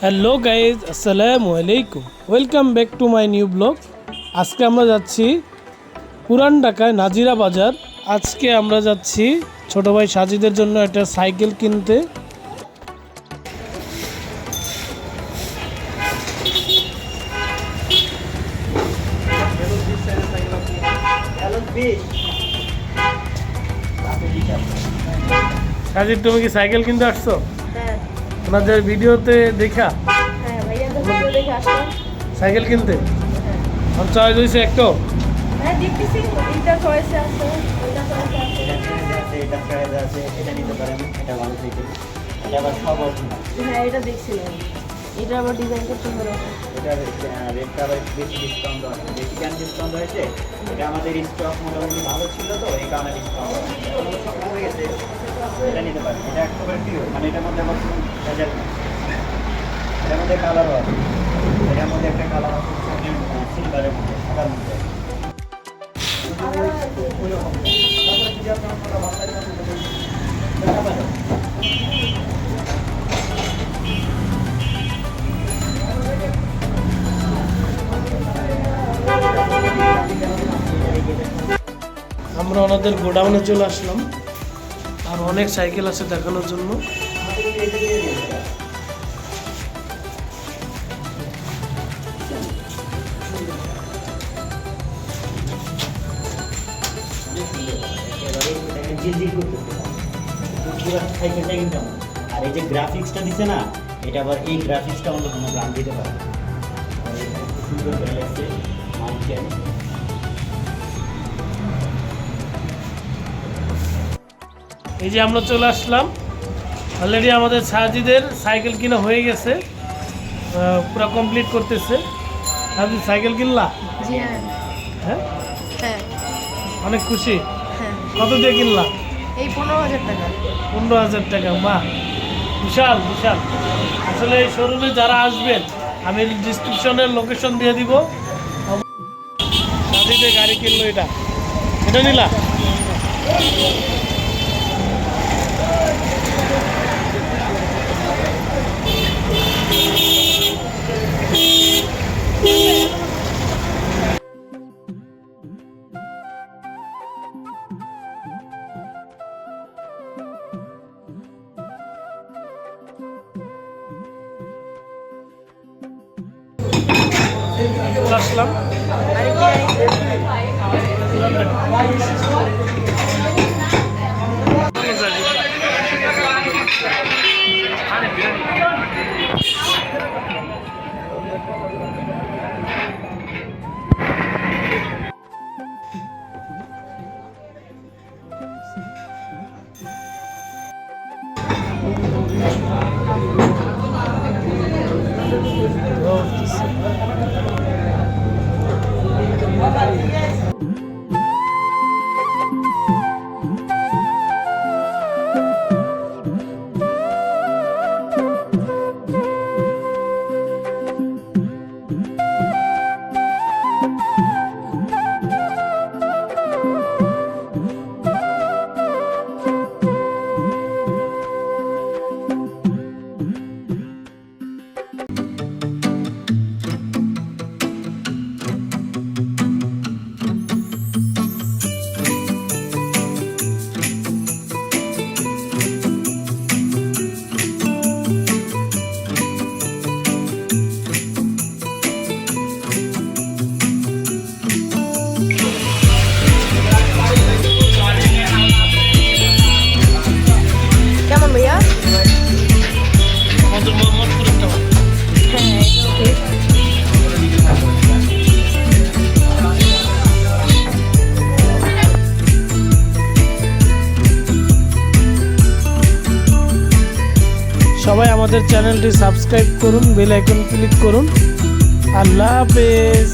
Hello guys, আসসালামু আলাইকুম। Welcome back to my new blog. আজকে আমরা যাচ্ছি পুরান ঢাকায় নাজিরা বাজার। আজকে আমরা যাচ্ছি ছোটো ভাই সাজিদের জন্য একটা সাইকেল কিনতে। সাজিদ, তুমি কি সাইকেল কিনতে আসছো? হ্যাঁ। ওনাদের ভিডিওতে দেখা হ্যাঁ ভাইয়া, তো ভিডিও দেখে আসলাম। সাইকেল কিনতে হ্যাঁ। আমার চয়েস হয়েছে একটা। হ্যাঁ, দেখতেছি এটা চয়েসে আছে, ওইটা চয়েসে আছে। এটা প্রাইস আছে, এটা নিতে পারেন, এটা ভালো সাইকেল। এটা আবার সব অরিজিনাল। হ্যাঁ, এটা দেখছিলাম। এটা আবার ডিজাইনটা সুন্দর আছে। এটা রেটটা আবার একটু বেশি ডিসকাউন্ট দেওয়া আছে। বেশি কেন ডিসকাউন্ট হয়েছে? এটা আমাদের স্টক মোটামুটি ভালো ছিল, তো এই কারণে ডিসকাউন্ট সব হয়ে গেছে। এটা নিতে পারেন, এটা একেবারে পিওর, মানে এটার মধ্যে আবার কোনো ভেজাল নেই। এটার মধ্যে কালারও আছে, এটার মধ্যে একটা কালার আছে সিলভারের মধ্যে, সাদার মধ্যে। আমরা ওনাদের গোডাউনে চলে আসলাম, আর অনেক সাইকেল আছে দেখানোর জন্য। আর এই যে গ্রাফিক্সটা দিচ্ছে না, এটা আবার এই গ্রাফিক্সটা অন্য কোনো ব্র্যান্ড দিতে পারে। সুন্দর গ্যালাক্সি মাউন্টেন। এই যে আমরা চলে আসলাম, অলরেডি আমাদের সাজিদের সাইকেল কিনা হয়ে গেছে, পুরো কমপ্লিট করতেছে। সাজিদ, সাইকেল কিনলা? জি হ্যাঁ। হ্যাঁ, হ্যাঁ। অনেক খুশি। হ্যাঁ, কত দিয়ে কিনলা? এই 15,000 টাকা। 15,000 টাকা। মা, বিশাল বিশাল। আসলে এই শোরুমে যারা আসবেন, আমি ডিসক্রিপশনের লোকেশন দিয়ে দিব। সাজিদে গাড়ি কিনলো, এটা এটা নিলা? আসলাম কেমন ভাইয়া? সবাই আমাদের চ্যানেলটি সাবস্ক্রাইব করুন, বেল আইকন ক্লিক করুন। আল্লাহ হাফেজ।